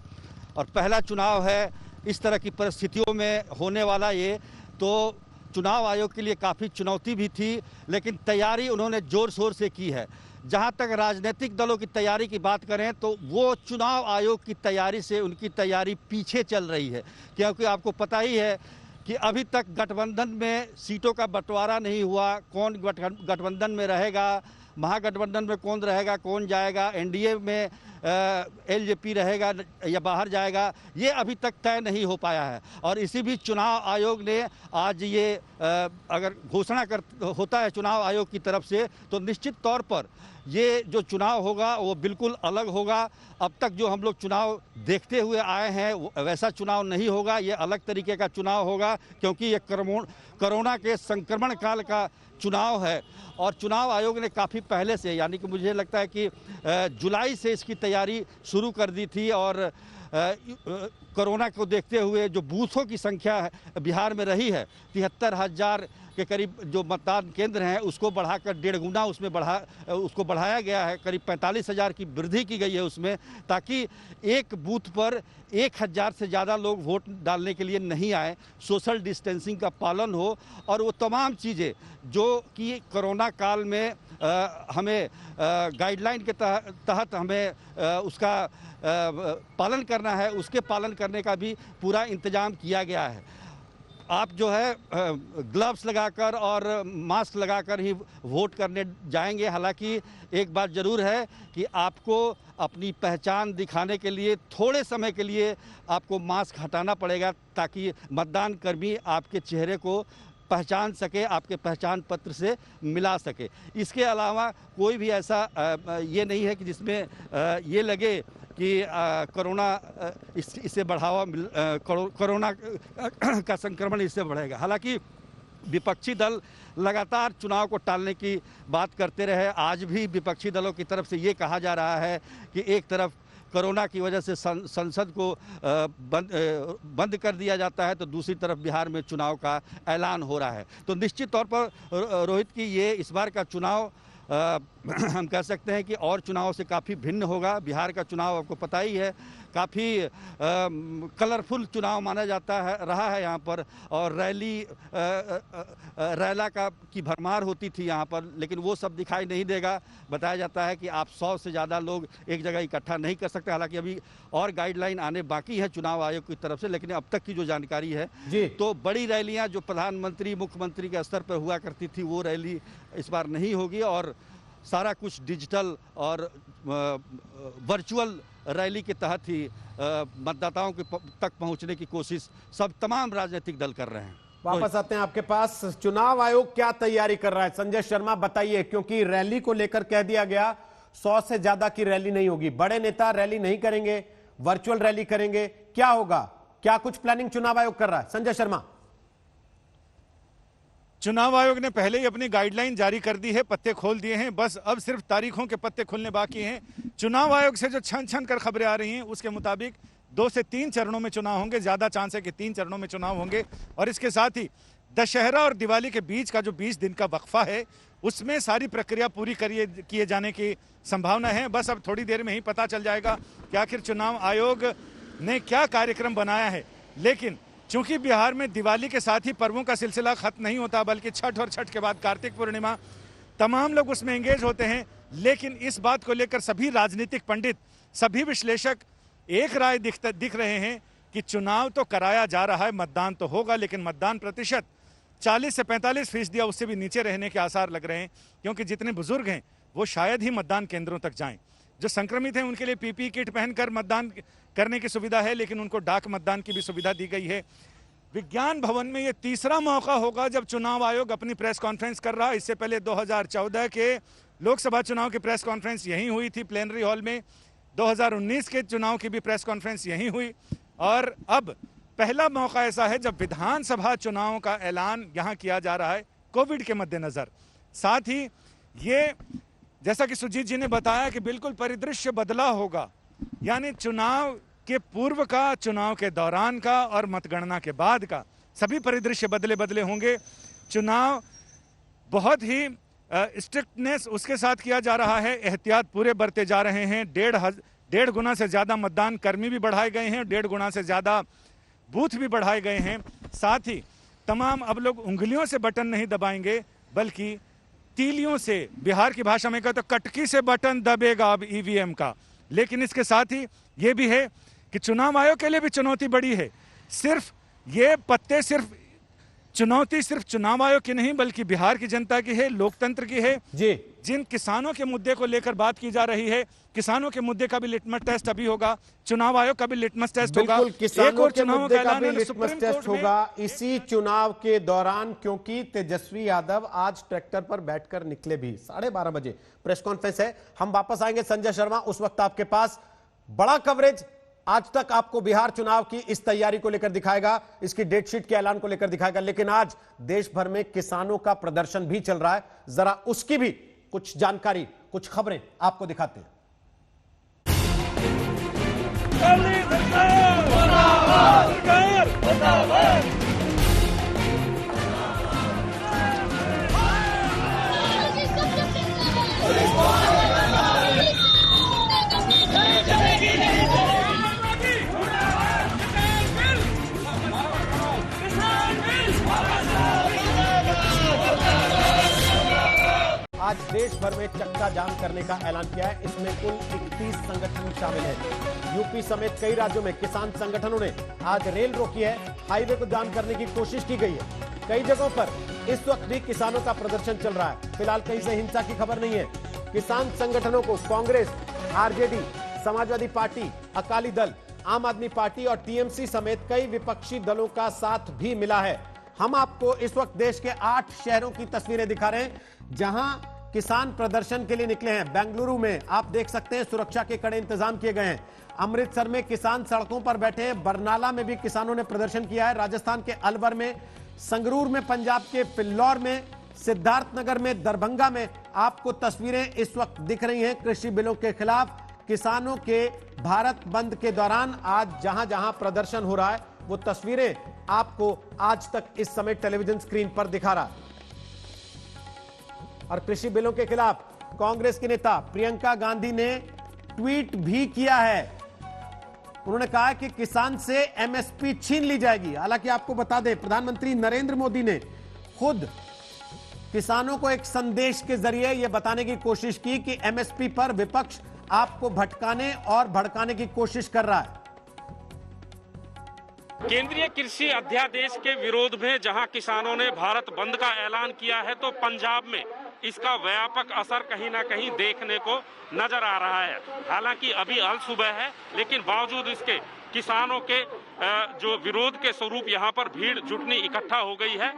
और पहला चुनाव है इस तरह की परिस्थितियों में होने वाला, ये तो चुनाव आयोग के लिए काफ़ी चुनौती भी थी, लेकिन तैयारी उन्होंने ज़ोर शोर से की है। जहां तक राजनीतिक दलों की तैयारी की बात करें तो वो चुनाव आयोग की तैयारी से उनकी तैयारी पीछे चल रही है, क्योंकि आपको पता ही है कि अभी तक गठबंधन में सीटों का बंटवारा नहीं हुआ, कौन गठबंधन में रहेगा महागठबंधन में कौन रहेगा, कौन जाएगा, एनडीए में एलजेपी रहेगा या बाहर जाएगा, ये अभी तक तय नहीं हो पाया है। और इसी बीच चुनाव आयोग ने आज ये अगर घोषणा होता है चुनाव आयोग की तरफ से, तो निश्चित तौर पर ये जो चुनाव होगा वो बिल्कुल अलग होगा। अब तक जो हम लोग चुनाव देखते हुए आए हैं वैसा चुनाव नहीं होगा, ये अलग तरीके का चुनाव होगा, क्योंकि ये कोरोना के संक्रमण काल का चुनाव है। और चुनाव आयोग ने काफ़ी पहले से, यानी कि मुझे लगता है कि जुलाई से इसकी तैयारी शुरू कर दी थी। और कोरोना को देखते हुए जो बूथों की संख्या बिहार में रही है 73,000 के करीब जो मतदान केंद्र हैं उसको बढ़ाकर 1.5 गुना उसको बढ़ाया गया है। करीब 45,000 की वृद्धि की गई है उसमें, ताकि एक बूथ पर 1,000 से ज़्यादा लोग वोट डालने के लिए नहीं आए, सोशल डिस्टेंसिंग का पालन हो और वो तमाम चीज़ें जो कि कोरोना काल में हमें गाइडलाइन के तहत हमें उसका पालन करना है, उसके पालन करने का भी पूरा इंतजाम किया गया है। आप जो है ग्लव्स लगाकर और मास्क लगाकर ही वोट करने जाएंगे। हालांकि एक बात ज़रूर है कि आपको अपनी पहचान दिखाने के लिए थोड़े समय के लिए आपको मास्क हटाना पड़ेगा, ताकि मतदान कर्मी आपके चेहरे को पहचान सके, आपके पहचान पत्र से मिला सके। इसके अलावा कोई भी ऐसा ये नहीं है कि जिसमें ये लगे कि कोरोना इससे बढ़ावा कोरोना का संक्रमण इससे बढ़ेगा। हालांकि विपक्षी दल लगातार चुनाव को टालने की बात करते रहे। आज भी विपक्षी दलों की तरफ से ये कहा जा रहा है कि एक तरफ कोरोना की वजह से संसद को बंद कर दिया जाता है, तो दूसरी तरफ बिहार में चुनाव का ऐलान हो रहा है। तो निश्चित तौर पर रोहित की ये इस बार का चुनाव हम कह सकते हैं कि और चुनाव से काफ़ी भिन्न होगा। बिहार का चुनाव आपको पता ही है, काफ़ी कलरफुल चुनाव माना जाता है रहा है यहाँ पर। और रैला की भरमार होती थी यहाँ पर, लेकिन वो सब दिखाई नहीं देगा। बताया जाता है कि आप 100 से ज़्यादा लोग एक जगह इकट्ठा नहीं कर सकते। हालांकि अभी और गाइडलाइन आने बाकी है चुनाव आयोग की तरफ से, लेकिन अब तक की जो जानकारी है तो बड़ी रैलियाँ जो प्रधानमंत्री मुख्यमंत्री के स्तर पर हुआ करती थी वो रैली इस बार नहीं होगी, और सारा कुछ डिजिटल और वर्चुअल रैली के तहत ही मतदाताओं के तक पहुंचने की कोशिश तमाम राजनीतिक दल कर रहे हैं। वापस आते हैं आपके पास। चुनाव आयोग क्या तैयारी कर रहा है, संजय शर्मा बताइए, क्योंकि रैली को लेकर कह दिया गया 100 से ज्यादा की रैली नहीं होगी, बड़े नेता रैली नहीं करेंगे, वर्चुअल रैली करेंगे, क्या होगा, क्या कुछ प्लानिंग चुनाव आयोग कर रहा है? संजय शर्मा। चुनाव आयोग ने पहले ही अपनी गाइडलाइन जारी कर दी है, पत्ते खोल दिए हैं, बस अब सिर्फ तारीखों के पत्ते खुलने बाकी हैं। चुनाव आयोग से जो छन कर खबरें आ रही हैं उसके मुताबिक 2 से 3 चरणों में चुनाव होंगे, ज्यादा चांस है कि 3 चरणों में चुनाव होंगे। और इसके साथ ही दशहरा और दिवाली के बीच का जो 20 दिन का वक्फा है उसमें सारी प्रक्रिया पूरी किए जाने की संभावना है। बस अब थोड़ी देर में ही पता चल जाएगा कि आखिर चुनाव आयोग ने क्या कार्यक्रम बनाया है। लेकिन चूंकि बिहार में दिवाली के साथ ही पर्वों का सिलसिला खत्म नहीं होता, बल्कि छठ और छठ के बाद कार्तिक पूर्णिमा, तमाम लोग उसमें एंगेज होते हैं। लेकिन इस बात को लेकर सभी राजनीतिक पंडित, सभी विश्लेषक एक राय दिख रहे हैं कि चुनाव तो कराया जा रहा है, मतदान तो होगा, लेकिन मतदान प्रतिशत 40 से 45% या उससे भी नीचे रहने के आसार लग रहे हैं, क्योंकि जितने बुजुर्ग हैं वो शायद ही मतदान केंद्रों तक जाएं। जो संक्रमित हैं उनके लिए पीपीई किट पहनकर मतदान करने की सुविधा है, लेकिन उनको डाक मतदान की भी सुविधा दी गई है। विज्ञान भवन में ये तीसरा मौका होगा जब चुनाव आयोग अपनी प्रेस कॉन्फ्रेंस कर रहा है। इससे पहले 2014 के लोकसभा चुनाव की प्रेस कॉन्फ्रेंस यहीं हुई थी प्लेनरी हॉल में, 2019 के चुनाव की भी प्रेस कॉन्फ्रेंस यहीं हुई, और अब पहला मौका ऐसा है जब विधानसभा चुनाव का ऐलान यहाँ किया जा रहा है कोविड के मद्देनजर। साथ ही ये जैसा कि सुजीत जी ने बताया कि बिल्कुल परिदृश्य बदला होगा, यानी चुनाव के पूर्व का, चुनाव के दौरान का और मतगणना के बाद का सभी परिदृश्य बदले होंगे। चुनाव बहुत ही स्ट्रिक्टनेस उसके साथ किया जा रहा है, एहतियात पूरे बरते जा रहे हैं। 1.5 गुना से ज़्यादा मतदान कर्मी भी बढ़ाए गए हैं, 1.5 गुना से ज़्यादा बूथ भी बढ़ाए गए हैं। साथ ही तमाम अब लोग उंगलियों से बटन नहीं दबाएंगे, बल्कि तीलियों से, बिहार की भाषा में कहते तो कटकी से बटन दबेगा अब ईवीएम का। लेकिन इसके साथ ही ये भी है कि चुनाव आयोग के लिए भी चुनौती बड़ी है। सिर्फ ये पत्ते सिर्फ चुनौती सिर्फ चुनाव आयोग की नहीं बल्कि बिहार की जनता की है, लोकतंत्र की है। जी, जिन किसानों के मुद्दे को लेकर बात की जा रही है, किसानों के मुद्दे का भी लिटमस टेस्ट अभी होगा, चुनाव आयोग का भी लिटमस टेस्ट होगा, बिल्कुल किसानों के चुनावों मुद्दे का ऐलान भी है लिटमस सुप्रीम टेस्ट कोर्ट में। होगा इसी चुनाव के दौरान, क्योंकि तेजस्वी यादव आज ट्रैक्टर पर बैठकर निकले भी 12:30 बजे प्रेस कॉन्फ्रेंस है। हम वापस आएंगे संजय शर्मा, उस वक्त आपके पास बड़ा कवरेज आज तक आपको बिहार चुनाव की इस तैयारी को लेकर दिखाएगा, इसकी डेट शीट के ऐलान को लेकर दिखाएगा। लेकिन आज देश भर में किसानों का प्रदर्शन भी चल रहा है, जरा उसकी भी कुछ जानकारी, कुछ खबरें आपको दिखाते हैं। आज देश भर में चक्का जाम करने का ऐलान किया है। इसमें कुल 31 संगठन शामिल हैं। यूपी समेत कई राज्यों में किसान संगठनों ने आज रेल रोकी है, हाईवे को जाम करने की कोशिश की गई है। कई जगहों पर इस वक्त भी किसानों का प्रदर्शन चल रहा है। फिलहाल कहीं से हिंसा की खबर नहीं है। किसान संगठनों को कांग्रेस, आरजेडी, समाजवादी पार्टी, अकाली दल, आम आदमी पार्टी और टीएमसी समेत कई विपक्षी दलों का साथ भी मिला है। हम आपको इस वक्त देश के 8 शहरों की तस्वीरें दिखा रहे हैं जहां किसान प्रदर्शन के लिए निकले हैं। बेंगलुरु में आप देख सकते हैं सुरक्षा के कड़े इंतजाम किए गए हैं। अमृतसर में किसान सड़कों पर बैठे हैं। बरनाला में भी किसानों ने प्रदर्शन किया है। राजस्थान के अलवर में, संगरूर में, पंजाब के फिल्लौर में, सिद्धार्थनगर में, दरभंगा में आपको तस्वीरें इस वक्त दिख रही हैं। कृषि बिलों के खिलाफ किसानों के भारत बंद के दौरान आज जहां जहां प्रदर्शन हो रहा है वो तस्वीरें आपको आज तक इस समय टेलीविजन स्क्रीन पर दिखा रहा है। और कृषि बिलों के खिलाफ कांग्रेस की नेता प्रियंका गांधी ने ट्वीट भी किया है। उन्होंने कहा कि किसान से एमएसपी छीन ली जाएगी। हालांकि आपको बता दें, प्रधानमंत्री नरेंद्र मोदी ने खुद किसानों को एक संदेश के जरिए यह बताने की कोशिश की कि एमएसपी पर विपक्ष आपको भटकाने और भड़काने की कोशिश कर रहा है। केंद्रीय कृषि अध्यादेश के विरोध में जहां किसानों ने भारत बंद का ऐलान किया है, तो पंजाब में इसका व्यापक असर कहीं ना कहीं देखने को नजर आ रहा है। हालांकि अभी अल सुबह है, लेकिन बावजूद इसके किसानों के जो विरोध के स्वरूप यहां पर भीड़ जुटनी इकट्ठा हो गई है।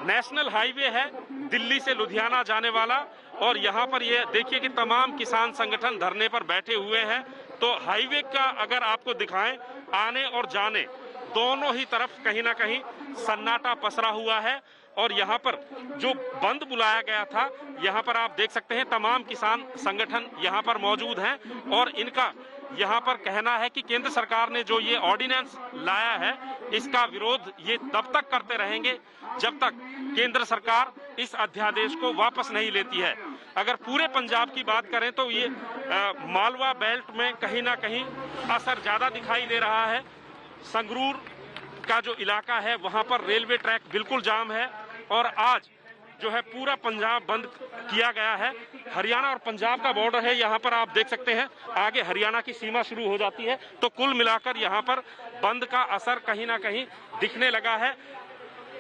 नेशनल हाईवे है दिल्ली से लुधियाना जाने वाला, और यहां पर ये देखिए कि तमाम किसान संगठन धरने पर बैठे हुए हैं। तो हाईवे का अगर आपको दिखाएं, आने और जाने दोनों ही तरफ कहीं ना कहीं सन्नाटा पसरा हुआ है। और यहाँ पर जो बंद बुलाया गया था, यहाँ पर आप देख सकते हैं तमाम किसान संगठन यहाँ पर मौजूद हैं, और इनका यहाँ पर कहना है कि केंद्र सरकार ने जो ये ऑर्डिनेंस लाया है, इसका विरोध ये तब तक करते रहेंगे जब तक केंद्र सरकार इस अध्यादेश को वापस नहीं लेती है। अगर पूरे पंजाब की बात करें तो ये मालवा बेल्ट में कहीं ना कहीं असर ज्यादा दिखाई दे रहा है। संगरूर का जो इलाका है वहां पर रेलवे ट्रैक बिल्कुल जाम है, और आज जो है पूरा पंजाब बंद किया गया है। हरियाणा और पंजाब का बॉर्डर है, यहाँ पर आप देख सकते हैं आगे हरियाणा की सीमा शुरू हो जाती है। तो कुल मिलाकर यहाँ पर बंद का असर कहीं ना कहीं दिखने लगा है।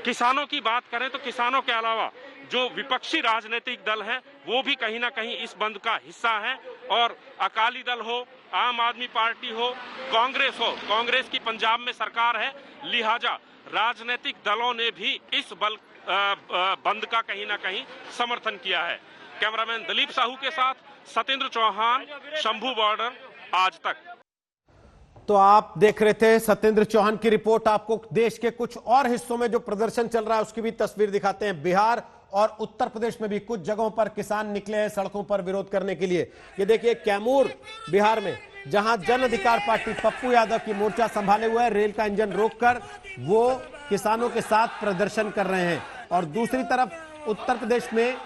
किसानों की बात करें तो किसानों के अलावा जो विपक्षी राजनीतिक दल हैं वो भी कहीं ना कहीं इस बंद का हिस्सा हैं, और अकाली दल हो, आम आदमी पार्टी हो, कांग्रेस हो, कांग्रेस की पंजाब में सरकार है, लिहाजा राजनीतिक दलों ने भी इस बंद का कहीं ना कहीं समर्थन किया है। कैमरामैन दिलीप साहू के साथ सतेंद्र चौहान, शंभू बॉर्डर, आज तक। तो आप देख रहे थे सत्येंद्र चौहान की रिपोर्ट। आपको देश के कुछ और हिस्सों में जो प्रदर्शन चल रहा है उसकी भी तस्वीर दिखाते हैं। बिहार और उत्तर प्रदेश में भी कुछ जगहों पर किसान निकले हैं सड़कों पर विरोध करने के लिए। ये देखिए कैमूर बिहार में, जहां जन अधिकार पार्टी पप्पू यादव की मोर्चा संभाले हुए है, रेल का इंजन रोककर वो किसानों के साथ प्रदर्शन कर रहे हैं। और दूसरी तरफ उत्तर प्रदेश में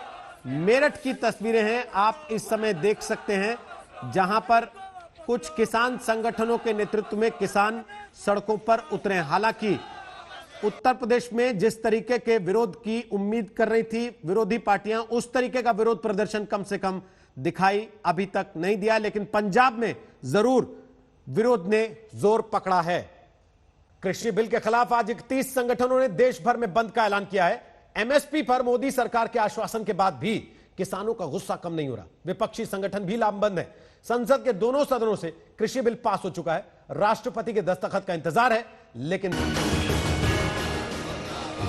मेरठ की तस्वीरें हैं, आप इस समय देख सकते हैं, जहां पर कुछ किसान संगठनों के नेतृत्व में किसान सड़कों पर उतरे। हालांकि उत्तर प्रदेश में जिस तरीके के विरोध की उम्मीद कर रही थी विरोधी पार्टियां, उस तरीके का विरोध प्रदर्शन कम से कम दिखाई अभी तक नहीं दिया, लेकिन पंजाब में जरूर विरोध ने जोर पकड़ा है। कृषि बिल के खिलाफ आज 31 संगठनों ने देश भर में बंद का ऐलान किया है। एमएसपी पर मोदी सरकार के आश्वासन के बाद भी किसानों का गुस्सा कम नहीं हो रहा। विपक्षी संगठन भी लामबंद है। संसद के दोनों सदनों से कृषि बिल पास हो चुका है। राष्ट्रपति के दस्तखत का इंतजार है, लेकिन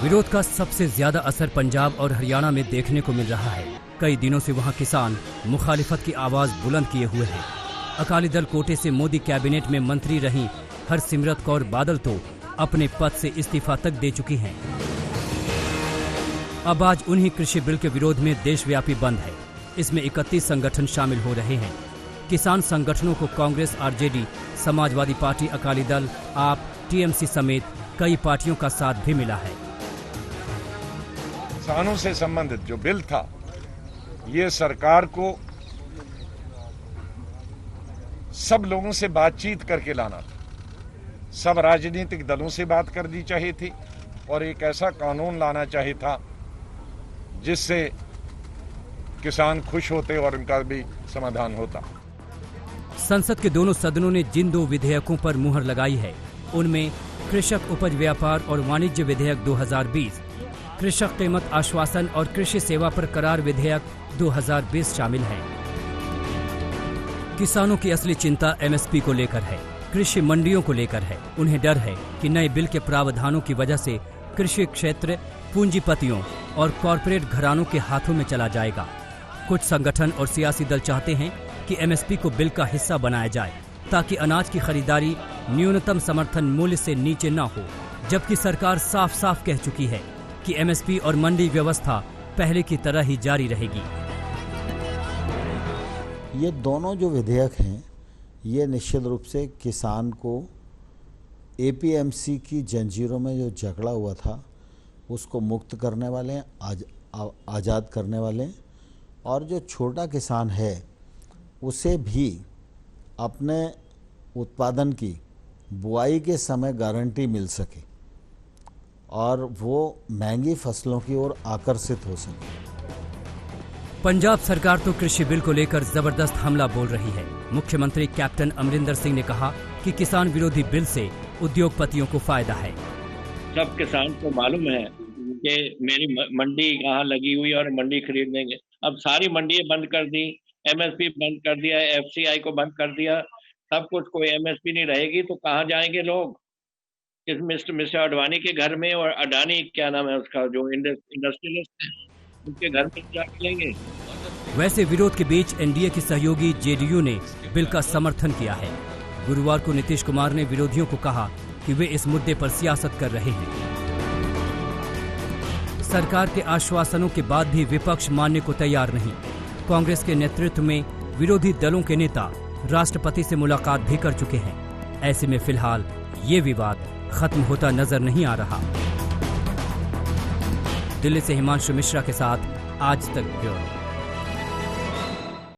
विरोध का सबसे ज्यादा असर पंजाब और हरियाणा में देखने को मिल रहा है। कई दिनों से वहां किसान मुखालिफत की आवाज बुलंद किए हुए हैं। अकाली दल कोटे से मोदी कैबिनेट में मंत्री रही हरसिमरत कौर बादल तो अपने पद से इस्तीफा तक दे चुकी हैं। अब आज उन्हीं कृषि बिल के विरोध में देशव्यापी बंद है। इसमें 31 संगठन शामिल हो रहे हैं। किसान संगठनों को कांग्रेस, आरजेडी, समाजवादी पार्टी, अकाली दल, आप, टीएमसी समेत कई पार्टियों का साथ भी मिला है। किसानों से संबंधित जो बिल था, ये सरकार को सब लोगों से बातचीत करके लाना था। सब राजनीतिक दलों से बात करनी चाहिए थी और एक ऐसा कानून लाना चाहिए था जिससे किसान खुश होते और उनका भी समाधान होता। संसद के दोनों सदनों ने जिन 2 विधेयकों पर मुहर लगाई है, उनमें कृषक उपज व्यापार और वाणिज्य विधेयक 2020, कृषक कीमत आश्वासन और कृषि सेवा पर करार विधेयक 2020 शामिल हैं। किसानों की असली चिंता एमएसपी को लेकर है, कृषि मंडियों को लेकर है। उन्हें डर है कि नए बिल के प्रावधानों की वजह से कृषि क्षेत्र पूंजीपतियों और कॉरपोरेट घरानों के हाथों में चला जाएगा। कुछ संगठन और सियासी दल चाहते हैं कि एमएसपी को बिल का हिस्सा बनाया जाए ताकि अनाज की खरीदारी न्यूनतम समर्थन मूल्य से नीचे न हो, जबकि सरकार साफ साफ कह चुकी है कि एमएसपी और मंडी व्यवस्था पहले की तरह ही जारी रहेगी। ये दोनों जो विधेयक हैं, ये निश्चित रूप से किसान को एपीएमसी की जंजीरों में जो जकड़ा हुआ था उसको मुक्त करने वाले हैं, आज़ाद करने वाले हैं, और जो छोटा किसान है उसे भी अपने उत्पादन की बुआई के समय गारंटी मिल सके और वो महंगी फसलों की ओर आकर्षित हो सके। पंजाब सरकार तो कृषि बिल को लेकर जबरदस्त हमला बोल रही है। मुख्यमंत्री कैप्टन अमरिंदर सिंह ने कहा कि किसान विरोधी बिल से उद्योगपतियों को फायदा है। सब किसान को मालूम है कि मेरी मंडी कहाँ लगी हुई है और मंडी खरीद देंगे। अब सारी मंडियां बंद कर दी, एमएसपी बंद कर दिया, एफसीआई को बंद कर दिया, सब कुछ, कोई एमएसपी नहीं रहेगी तो कहाँ जाएंगे लोग? इस मिस्टर अडवाणी के घर में, और अडानी क्या नाम है उसका, जो इंडस्ट्रियलिस्ट है, उनके घर में जा मिलेंगे। वैसे विरोध के बीच एनडीए की सहयोगी जेडीयू ने बिल का समर्थन किया है। गुरुवार को नीतीश कुमार ने विरोधियों को कहा कि वे इस मुद्दे पर सियासत कर रहे हैं। सरकार के आश्वासनों के बाद भी विपक्ष मानने को तैयार नहीं। कांग्रेस के नेतृत्व में विरोधी दलों के नेता राष्ट्रपति से मुलाकात भी कर चुके हैं। ऐसे में फिलहाल ये विवाद खत्म होता नजर नहीं आ रहा। दिल्ली से हिमांशु मिश्रा के साथ आज तक ब्यूरो।